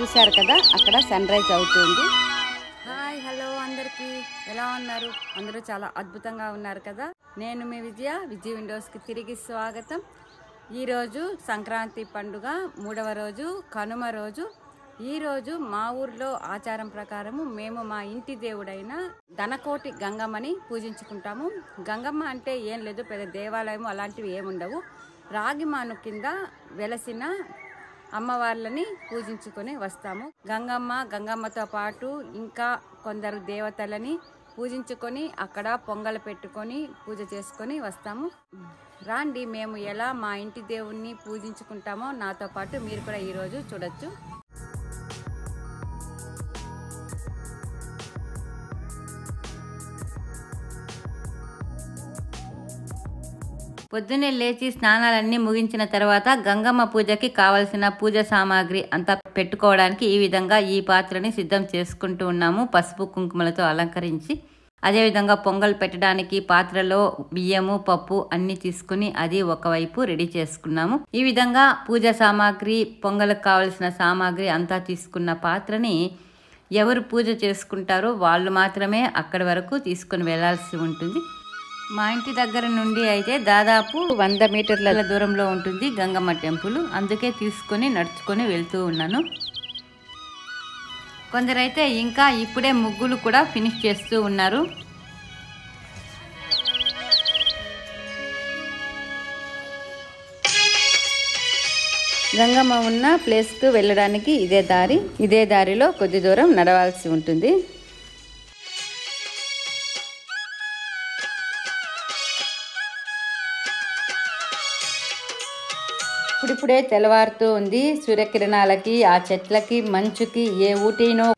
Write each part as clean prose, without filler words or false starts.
చూశారు కదా, అక్కడ సన్ రైజ్ అవుతుంది. హాయ్ హలో అందరికీ ఎలా ఉన్నారు? అందరూ చాలా అద్భుతంగా ఉన్నారు కదా. నేను మీ విజయ విండోస్కి తిరిగి స్వాగతం. ఈరోజు సంక్రాంతి పండుగ 3వ రోజు, కనుమ రోజు. ఈరోజు మా ఊర్లో ఆచారం ప్రకారము మేము మా ఇంటి దేవుడైన ధనకోటి గంగమ్మని పూజించుకుంటాము. గంగమ్మ అంటే ఏం లేదు, పెద్ద దేవాలయం అలాంటివి ఏముండవు. రాగిమాను కింద వెలసిన అమ్మవార్లని పూజించుకొని వస్తాము. గంగమ్మతో పాటు ఇంకా కొందరు దేవతలని పూజించుకొని అక్కడ పొంగలు పెట్టుకొని పూజ చేసుకొని వస్తాము. రాండి, మేము ఎలా మా ఇంటి దేవుణ్ణి పూజించుకుంటామో నాతో పాటు మీరు కూడా ఈరోజు చూడొచ్చు. పొద్దున్నే లేచి స్నానాలన్నీ ముగించిన తర్వాత గంగమ్మ పూజకి కావలసిన పూజ సామాగ్రి అంతా పెట్టుకోవడానికి ఈ విధంగా ఈ పాత్రని సిద్ధం చేసుకుంటూ ఉన్నాము, పసుపు కుంకుమలతో అలంకరించి. అదేవిధంగా పొంగల్ పెట్టడానికి పాత్రలో బియ్యము పప్పు అన్ని తీసుకుని అది ఒకవైపు రెడీ చేసుకున్నాము. ఈ విధంగా పూజ సామాగ్రి, పొంగల్కి కావలసిన సామాగ్రి అంతా తీసుకున్న పాత్రని ఎవరు పూజ చేసుకుంటారో వాళ్ళు మాత్రమే అక్కడి వరకు తీసుకుని వెళ్లాల్సి ఉంటుంది. మా ఇంటి దగ్గర నుండి అయితే దాదాపు 100 మీటర్ల దూరంలో ఉంటుంది గంగమ్మ టెంపుల్. అందుకే తీసుకొని నడుచుకొని వెళ్తూ ఉన్నాను. కొందరైతే ఇంకా ఇప్పుడే ముగ్గులు కూడా ఫినిష్ చేస్తూ ఉన్నారు. గంగమ్మ ఉన్న ప్లేస్కు వెళ్ళడానికి ఇదే దారిలో కొద్ది దూరం నడవాల్సి ఉంటుంది. ఇప్పుడిప్పుడే తెల్లవారుతూ ఉంది. సూర్యకిరణాలకి, ఆ చెట్లకి, మంచుకి ఏ ఊటీనో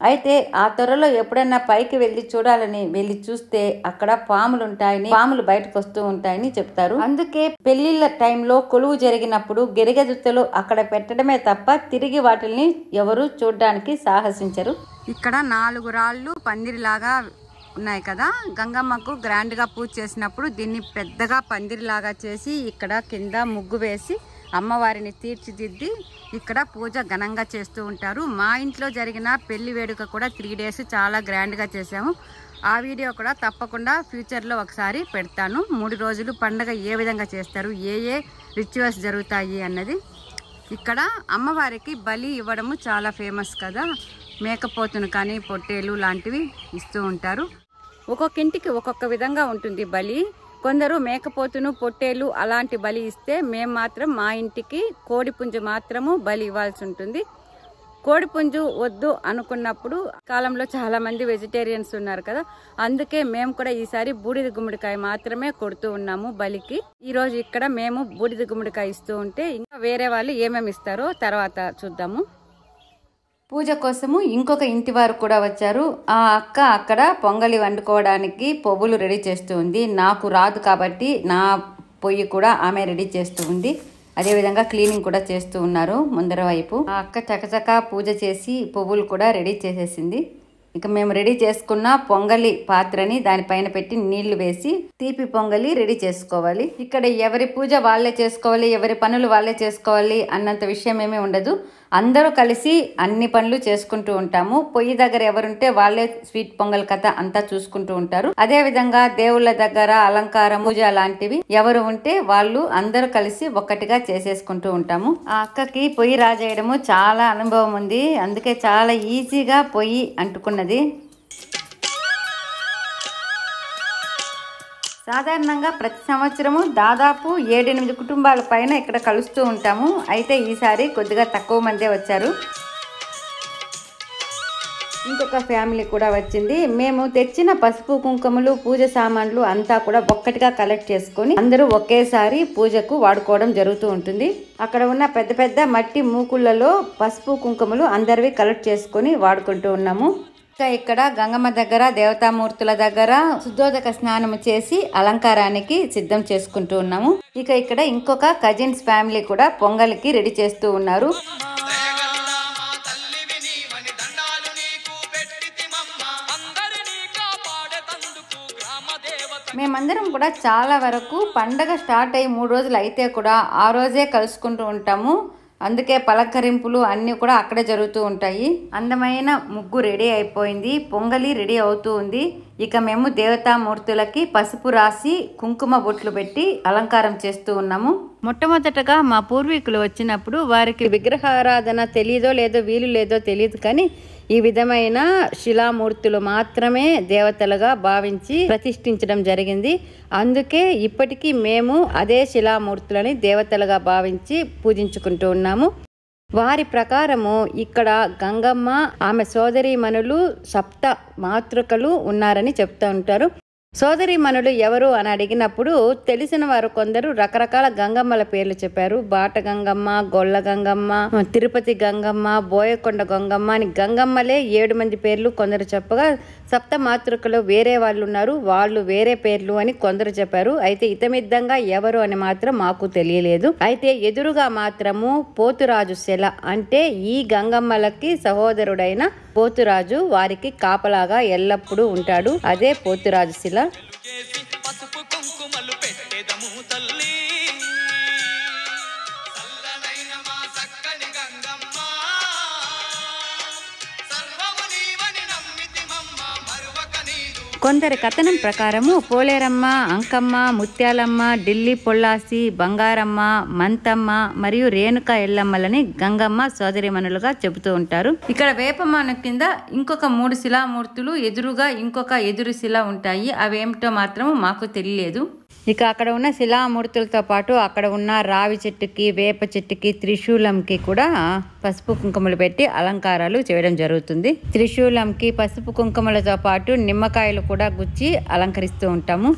అయితే ఆ త్వరలో ఎప్పుడైనా పైకి వెళ్ళి చూడాలని వెళ్ళి చూస్తే అక్కడ పాములు ఉంటాయని, పాములు బయటకు వస్తూ ఉంటాయని చెప్తారు. అందుకే పెళ్లిళ్ళ టైంలో కొలువు జరిగినప్పుడు గెరిగెదుత్తలు అక్కడ పెట్టడమే తప్ప తిరిగి వాటిని ఎవరు చూడడానికి సాహసించరు. ఇక్కడ 4 రాళ్ళు పందిరిలాగా ఉన్నాయి కదా, గంగమ్మకు గ్రాండ్గా పూజ చేసినప్పుడు దీన్ని పెద్దగా పందిరిలాగా చేసి ఇక్కడ కింద ముగ్గు వేసి అమ్మవారిని తీర్చిదిద్ది ఇక్కడ పూజ ఘనంగా చేస్తూ ఉంటారు. మా ఇంట్లో జరిగిన పెళ్లి వేడుక కూడా 3 days చాలా గ్రాండ్గా చేసాము. ఆ వీడియో కూడా తప్పకుండా ఫ్యూచర్లో ఒకసారి పెడతాను. 3 రోజులు పండగ ఏ విధంగా చేస్తారు, ఏ రిచువల్స్ జరుగుతాయి అన్నది. ఇక్కడ అమ్మవారికి బలి ఇవ్వడము చాలా ఫేమస్ కదా, మేకపోతును కానీ పొట్టేలు లాంటివి ఇస్తూ ఉంటారు. ఒక్కొక్క ఇంటికి ఒక్కొక్క విధంగా ఉంటుంది బలి. కొందరు మేకపోతును పొట్టేలు అలాంటి బలి ఇస్తే, మేము మాత్రం మా ఇంటికి కోడిపుంజు మాత్రము బలి ఇవ్వాల్సి ఉంటుంది. కోడిపుంజు వద్దు అనుకున్నప్పుడు కాలంలో చాలా మంది వెజిటేరియన్స్ ఉన్నారు కదా, అందుకే మేము కూడా ఈసారి బూడిద గుమ్మడికాయ మాత్రమే కొడుతూ ఉన్నాము బలికి. ఈరోజు ఇక్కడ మేము బూడిద గుమ్మడికాయ ఇస్తూ ఉంటే ఇంకా వేరే వాళ్ళు ఏమేమి ఇస్తారో తర్వాత చూద్దాము. పూజ కోసము ఇంకొక ఇంటి వారు కూడా వచ్చారు. ఆ అక్క అక్కడ పొంగలి వండుకోవడానికి పొవ్వులు రెడీ చేస్తూ ఉంది. నాకు రాదు కాబట్టి నా పొయ్యి కూడా ఆమె రెడీ చేస్తూ ఉంది. అదేవిధంగా క్లీనింగ్ కూడా చేస్తూ ఉన్నారు ముందర వైపు. ఆ అక్క చకచకా పూజ చేసి పువ్వులు కూడా రెడీ చేసేసింది. ఇక మేము రెడీ చేసుకున్న పొంగలి పాత్రని దానిపైన పెట్టి నీళ్లు వేసి తీపి పొంగలి రెడీ చేసుకోవాలి. ఇక్కడ ఎవరి పూజ వాళ్ళే చేసుకోవాలి, ఎవరి పనులు వాళ్ళే చేసుకోవాలి అన్నంత విషయం ఏమీ ఉండదు. అందరూ కలిసి అన్ని పనులు చేసుకుంటూ ఉంటాము. పొయ్యి దగ్గర ఎవరుంటే వాళ్ళే స్వీట్ పొంగల్ కథ అంతా చూసుకుంటూ ఉంటారు. అదే విధంగా దేవుళ్ళ దగ్గర అలంకారం పూజ లాంటివి ఎవరు ఉంటే వాళ్ళు అందరూ కలిసి ఒక్కటిగా చేసేసుకుంటూ ఉంటాము. ఆ అక్కకి పొయ్యి రాజేయడము చాలా అనుభవం ఉంది, అందుకే చాలా ఈజీగా పొయ్యి అంటుకున్నది. సాధారణంగా ప్రతి సంవత్సరము దాదాపు 7-8 కుటుంబాల పైన ఇక్కడ కలుస్తూ ఉంటాము. అయితే ఈసారి కొద్దిగా తక్కువ మందే వచ్చారు. ఇంకొక ఫ్యామిలీ కూడా వచ్చింది. మేము తెచ్చిన పసుపు కుంకుమలు పూజ సామాన్లు అంతా కూడా ఒక్కటిగా కలెక్ట్ చేసుకొని అందరూ ఒకేసారి పూజకు వాడుకోవడం జరుగుతూ ఉంటుంది. అక్కడ ఉన్న పెద్ద పెద్ద మట్టి మూకుళ్లలో పసుపు కుంకుమలు అందరివి కలెక్ట్ చేసుకొని వాడుకుంటూ ఉన్నాము. ఇక్కడ గంగమ్మ దగ్గర దేవతామూర్తుల దగ్గర శుద్ధోదక స్నానం చేసి అలంకారానికి సిద్ధం చేసుకుంటూ ఉన్నాము. ఇక ఇక్కడ ఇంకొక కజిన్స్ ఫ్యామిలీ కూడా పొంగల్కి రెడీ చేస్తూ ఉన్నారు. మేమందరం కూడా చాలా వరకు పండగ స్టార్ట్ అయ్యి 3 రోజులు అయితే కూడా ఆ రోజే కలుసుకుంటూ ఉంటాము. అందుకే పలకరింపులు అన్నీ కూడా అక్కడే జరుగుతూ ఉంటాయి. అందమైన ముగ్గు రెడీ అయిపోయింది, పొంగలి రెడీ అవుతూ ఉంది. ఇక మేము దేవతామూర్తులకి పసుపు రాసి కుంకుమ బొట్లు పెట్టి అలంకారం చేస్తూ ఉన్నాము. మొట్టమొదటగా మా పూర్వీకులు వచ్చినప్పుడు వారికి విగ్రహారాధన తెలియదో లేదో వీలు లేదో తెలియదు, కానీ ఈ విధమైన శిలామూర్తులు మాత్రమే దేవతలుగా భావించి ప్రతిష్ఠించడం జరిగింది. అందుకే ఇప్పటికీ మేము అదే శిలామూర్తులని దేవతలుగా భావించి పూజించుకుంటూ ఉన్నాము. వారి ప్రకారము ఇక్కడ గంగమ్మ ఆమె సోదరీమణులు 7 మాతృకలు ఉన్నారని చెప్తూ ఉంటారు. సోదరీమణులు ఎవరు అని అడిగినప్పుడు తెలిసిన వారు కొందరు రకరకాల గంగమ్మల పేర్లు చెప్పారు. బాట గంగమ్మ, గొల్ల గంగమ్మ, తిరుపతి గంగమ్మ, బోయకొండ గంగమ్మ అని గంగమ్మలే 7 మంది పేర్లు కొందరు చెప్పగా 7 మాతృకలు వేరే వాళ్ళు ఉన్నారు, వాళ్ళు వేరే పేర్లు అని కొందరు చెప్పారు. అయితే ఇతమిద్దంగా ఎవరు అని మాత్రం మాకు తెలియలేదు. అయితే ఎదురుగా మాత్రము పోతురాజు శిల అంటే ఈ గంగమ్మలకి సహోదరుడైన పోతురాజు వారికి కాపలాగా ఎల్లప్పుడూ ఉంటాడు. అదే పోతురాజు శిల. పసుపు కుంకుమలు పెట్టెదము తల్లి, చల్లనైన మా చక్కని గంగమ్మ, సర్వము నీవని నమ్మితిమమ్మ మరువక నీదు. కొందరి కథనం ప్రకారము పోలేరమ్మ, అంకమ్మ, ముత్యాలమ్మ, ఢిల్లీ పొల్లాసి, బంగారమ్మ, మంతమ్మ మరియు రేణుక ఎల్లమ్మలని గంగమ్మ సోదరిమణులుగా చెబుతూ ఉంటారు. ఇక్కడ వేపమాను కింద ఇంకొక 3 శిలామూర్తులు, ఎదురుగా ఇంకొక ఎదురు శిల ఉంటాయి. అవేమిటో మాత్రము మాకు తెలియలేదు. ఇక అక్కడ ఉన్న శిలామూర్తులతో పాటు అక్కడ ఉన్న రావి చెట్టుకి, వేప చెట్టుకి, త్రిశూలంకి కూడా పసుపు కుంకుమలు పెట్టి అలంకారాలు చేయడం జరుగుతుంది. త్రిశూలంకి పసుపు కుంకుమలతో పాటు నిమ్మకాయలు కూడా గుచ్చి అలంకరిస్తూ ఉంటాము.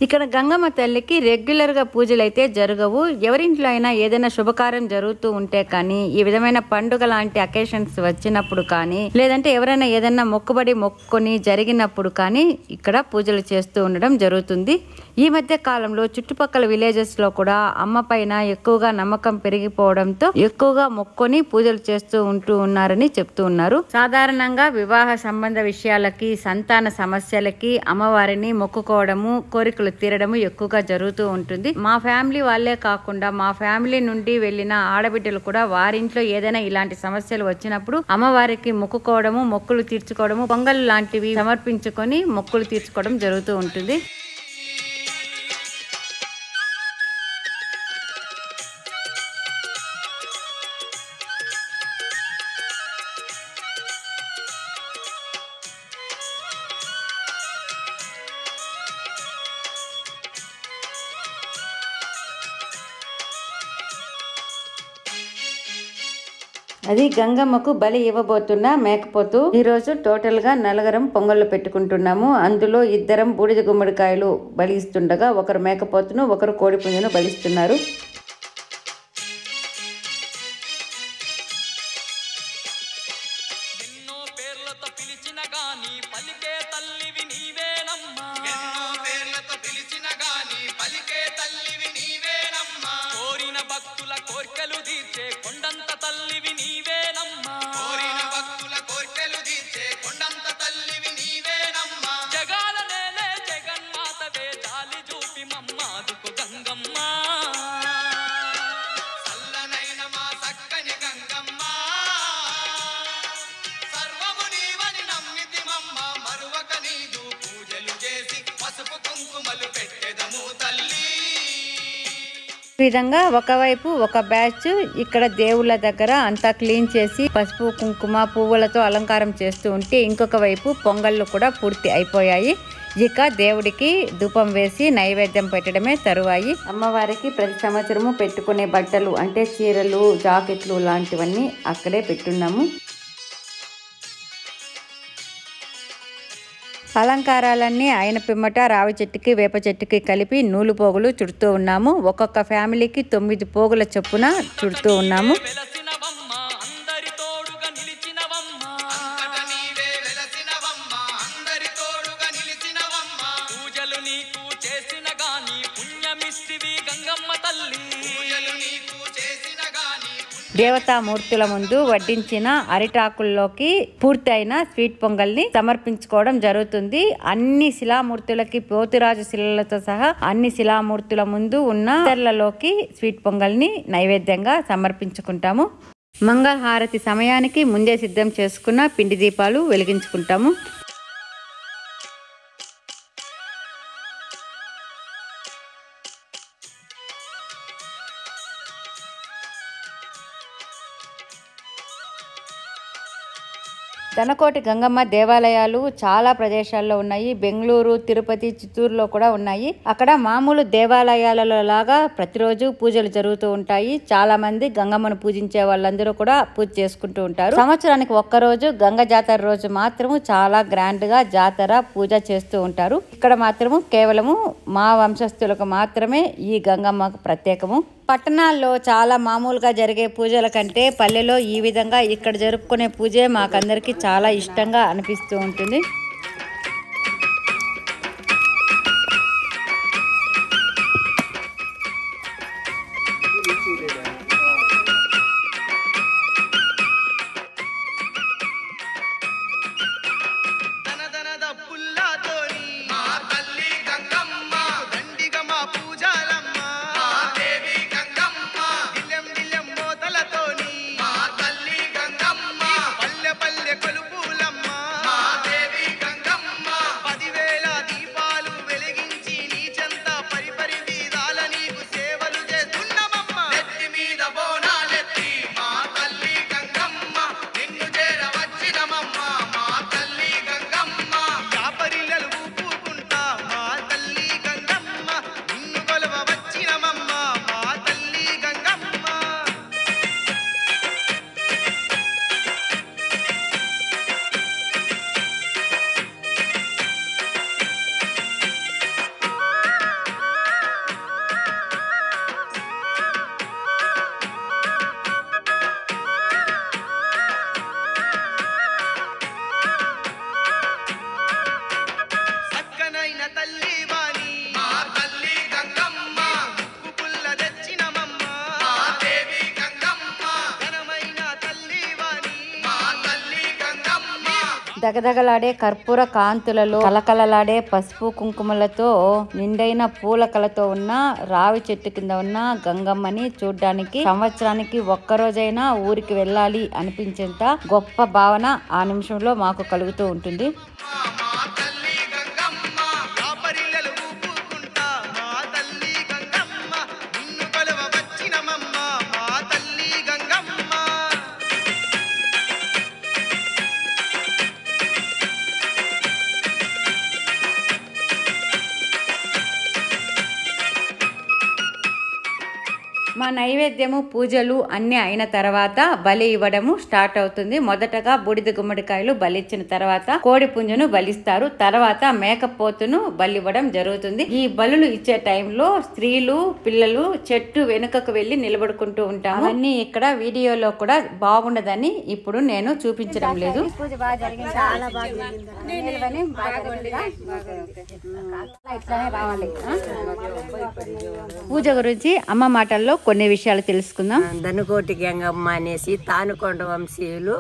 ఇక్కడ గంగమ్మ తల్లికి రెగ్యులర్ గా పూజలు అయితే జరగవు. ఎవరింట్లో అయినా ఏదైనా శుభకార్యం జరుగుతూ ఉంటే కానీ, ఈ విధమైన పండుగ లాంటి అకేషన్స్ వచ్చినప్పుడు కానీ, లేదంటే ఎవరైనా ఏదైనా మొక్కుబడి మొక్కుకొని జరిగినప్పుడు కానీ ఇక్కడ పూజలు చేస్తూ ఉండడం జరుగుతుంది. ఈ మధ్య కాలంలో చుట్టుపక్కల విలేజెస్ లో కూడా అమ్మ పైన ఎక్కువగా నమ్మకం పెరిగిపోవడంతో ఎక్కువగా మొక్కుని పూజలు చేస్తూ ఉన్నారని చెప్తూ ఉన్నారు. సాధారణంగా వివాహ సంబంధ విషయాలకి, సంతాన సమస్యలకి అమ్మవారిని మొక్కుకోవడము, కోరికలు తీరడము ఎక్కువగా జరుగుతూ ఉంటుంది. మా ఫ్యామిలీ వాళ్ళే కాకుండా మా ఫ్యామిలీ నుండి వెళ్ళిన ఆడబిడ్డలు కూడా వారింట్లో ఏదైనా ఇలాంటి సమస్యలు వచ్చినప్పుడు అమ్మవారికి మొక్కుకోవడము, మొక్కులు తీర్చుకోవడము, పొంగల్ లాంటివి సమర్పించుకొని మొక్కులు తీర్చుకోవడం జరుగుతూ ఉంటుంది. అది గంగమ్మకు బలి ఇవ్వబోతున్న మేకపోతు. ఈ రోజు టోటల్ గా నలుగురం పొంగళ్ళు పెట్టుకుంటున్నాము. అందులో ఇద్దరం బూడిద గుమ్మడికాయలు బలిస్తుండగా ఒకరు మేకపోతును, ఒకరు కోడి పుంజును బలిస్తున్నారు. ఈ విధంగా ఒకవైపు ఒక బ్యాచ్ ఇక్కడ దేవుళ్ళ దగ్గర అంతా క్లీన్ చేసి పసుపు కుంకుమ పువ్వులతో అలంకారం చేస్తూ ఉంటే, ఇంకొక వైపు పొంగళ్ళు కూడా పూర్తి అయిపోయాయి. ఇక దేవుడికి ధూపం వేసి నైవేద్యం పెట్టడమే తరువాయి. అమ్మవారికి ప్రతి సంవత్సరము పెట్టుకునే బట్టలు అంటే చీరలు, జాకెట్లు లాంటివన్నీ అక్కడే పెట్టున్నాము. అలంకారాలన్నీ ఆయన పిమ్మట రావి చెట్టుకి, వేప చెట్టుకి కలిపి నూలు పోగులు చుడుతూ ఉన్నాము. ఒక్కొక్క ఫ్యామిలీకి 9 పోగుల చొప్పున చుడుతూ ఉన్నాము. దేవతామూర్తుల ముందు వడ్డించిన అరిటాకుల్లోకి పూర్తి అయిన స్వీట్ పొంగల్ని సమర్పించుకోవడం జరుగుతుంది. అన్ని శిలామూర్తులకి, పోతురాజు శిలలతో సహా అన్ని శిలామూర్తుల ముందు ఉన్న ఇతరులలోకి స్వీట్ పొంగల్ని నైవేద్యంగా సమర్పించుకుంటాము. మంగళహారతి సమయానికి ముందే సిద్ధం చేసుకున్న పిండి దీపాలు వెలిగించుకుంటాము. ధనకోటి గంగమ్మ దేవాలయాలు చాలా ప్రదేశాల్లో ఉన్నాయి. బెంగళూరు, తిరుపతి, చిత్తూరులో కూడా ఉన్నాయి. అక్కడ మామూలు దేవాలయాలలో లాగా ప్రతిరోజు పూజలు జరుగుతూ ఉంటాయి. చాలా మంది గంగమ్మను పూజించే వాళ్ళందరూ కూడా పూజ చేసుకుంటూ ఉంటారు. సంవత్సరానికి ఒక్కరోజు గంగ జాతర రోజు మాత్రము చాలా గ్రాండ్ గా జాతర పూజ చేస్తూ ఉంటారు. ఇక్కడ మాత్రము కేవలము మా వంశస్థులకు మాత్రమే ఈ గంగమ్మకు ప్రత్యేకము. పట్టణాల్లో చాలా మామూలుగా జరిగే పూజల కంటే పల్లెలో ఈ విధంగా ఇక్కడ జరుపుకునే పూజే మాకందరికి చాలా ఇష్టంగా అనిపిస్తూ ఉంటుంది. పల్లె పల్లె కొలుపులమ్మ మా దేవి దగదగలాడే కర్పూర కాంతులలో కలకలలాడే పసుపు కుంకుమలతో నిండైన పూల కలతో ఉన్న రావి చెట్టు కింద ఉన్న గంగమ్మని చూడ్డానికి సంవత్సరానికి ఒక్కరోజైనా ఊరికి వెళ్ళాలి అనిపించేంత గొప్ప భావన ఆ నిమిషంలో మాకు కలుగుతూ ఉంటుంది. మా తల్లి గంగమ్మ యాపరిల్లలు ఊపుకుంటా మా తల్లి గంగమ్మ నిన్ను కొలవ వచ్చినమమ్మ మా తల్లి గంగమ్మ. మా నైవేద్యము పూజలు అన్నీ అయిన తర్వాత బలి ఇవ్వడము స్టార్ట్ అవుతుంది. మొదటగా బూడిద గుమ్మడికాయలు బలిచ్చిన తర్వాత కోడి పుంజును బలిస్తారు. తర్వాత మేకపోతును బలి ఇవ్వడం జరుగుతుంది. ఈ బలులు ఇచ్చే టైంలో స్త్రీలు పిల్లలు చెట్టు వెనుకకు వెళ్లి నిలబడుకుంటూ ఉంటాము. అన్ని ఇక్కడ వీడియోలో కూడా బాగుండదని ఇప్పుడు నేను చూపించడం లేదు. పూజ బాగా జరిగింది, చాలా బాగా జరిగింది. నిలవని బాగా జరిగిందా? ఇట్లానే రావాలి. పూజ గురించి అమ్మ మాటల్లో కొన్ని విషయాలు తెలుసుకుందాం. దనుకోటి గంగమ్మ అనేసి తానుకొండ వంశీయులు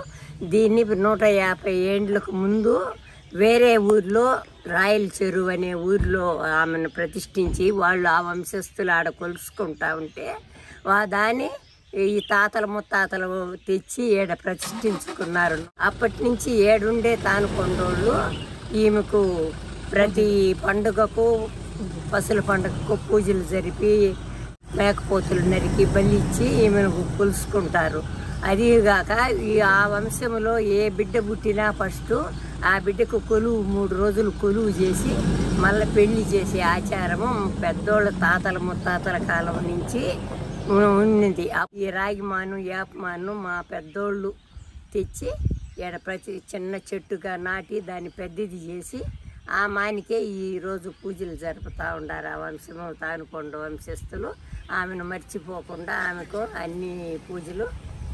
దీన్ని 150 ఏండ్లకు ముందు వేరే ఊర్లో రాయల చెరువు అనే ఊర్లో ఆమెను ప్రతిష్ఠించి వాళ్ళు ఆ వంశస్థులు ఆడ కొలుసుకుంటా ఉంటే దాన్ని ఈ తాతల ముత్తాతలు తెచ్చి ఈడ ప్రతిష్ఠించుకున్నారు. అప్పటి నుంచి ఏడుండే తానుకొండోళ్ళు ఈమెకు ప్రతి పండుగకు పసుల పండుగకు పూజలు జరిపి మేకపోతులు నరికి బలి ఇచ్చి ఈమెను కొలుసుకుంటారు. అదిగాక ఆ వంశంలో ఏ బిడ్డ పుట్టినా ఫస్ట్ ఆ బిడ్డకు కొలువు 3 రోజులు కొలువు చేసి మళ్ళీ పెళ్లి చేసే ఆచారము పెద్దోళ్ళ తాతల ముత్తాతల కాలం నుంచి ఉన్నది. ఈ రాగిమాను యాపమాను మా పెద్దోళ్ళు తెచ్చి ఈడ ప్రతి చిన్న చెట్టుగా నాటి దాన్ని పెద్దది చేసి ఆ మానికే ఈరోజు పూజలు జరుపుతూ ఉండారు. ఆ వంశము తానుకొండ వంశస్థులు ఆమెను మర్చిపోకుండా ఆమెకు అన్ని పూజలు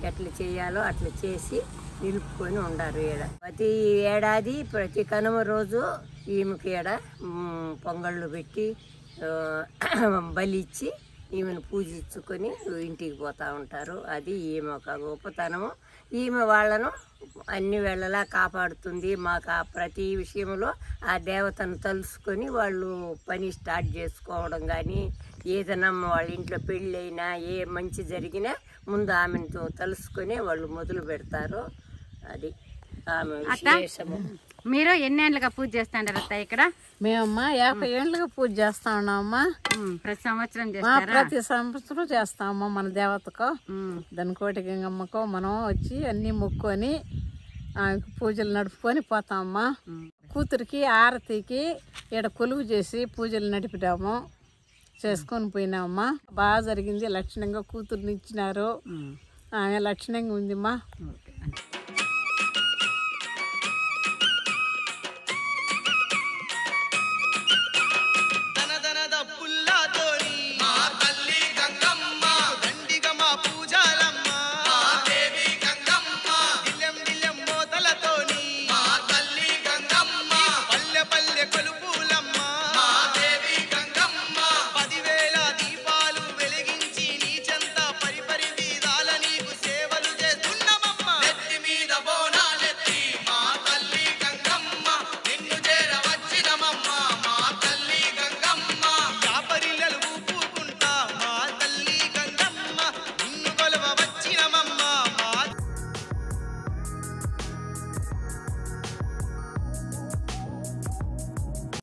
ఎట్లా చేయాలో అట్లా చేసి నిలుపుకొని ఉండారు. ఈడ ప్రతి ఏడాది ప్రతి కనుమ రోజు ఈమెకి ఈడ పొంగళ్ళు పెట్టి బలి ఇచ్చి ఈమెను పూజించుకొని ఇంటికి పోతూ ఉంటారు. అది ఈమె ఒక గొప్పతనము. ఈమె వాళ్ళను అన్ని వేళలా కాపాడుతుంది. మాకు ఆ ప్రతి విషయంలో ఆ దేవతను తలుసుకొని వాళ్ళు పని స్టార్ట్ చేసుకోవడం కానీ ఏదైనా వాళ్ళ ఇంట్లో పెళ్ళి అయినా ఏ మంచి జరిగినా ముందు ఆమెను తలుసుకొని వాళ్ళు మొదలు పెడతారు. అది ఆమె విశేషము. మీరు ఎన్ని ఏళ్ళుగా పూజ చేస్తాండారు అత్త ఇక్కడ? మేమమ్మా 50 ఏళ్ళుగా పూజ చేస్తా ఉన్నామమ్మా. ప్రతి సంవత్సరం ప్రతి సంవత్సరం చేస్తామమ్మా. మన దేవతకు దనుకోటి గంగమ్మకు మనం వచ్చి అన్ని మొక్కుకొని ఆమెకు పూజలు నడుపుకొని పోతామమ్మా. కూతురికి ఆరతికి ఈడ కొలువు చేసి పూజలు నడిపినాము, చేసుకొని పోయినామమ్మా. బాగా జరిగింది. లక్షణంగా కూతుర్ని ఇచ్చినారు. ఆమె లక్షణంగా ఉందిమ్మా.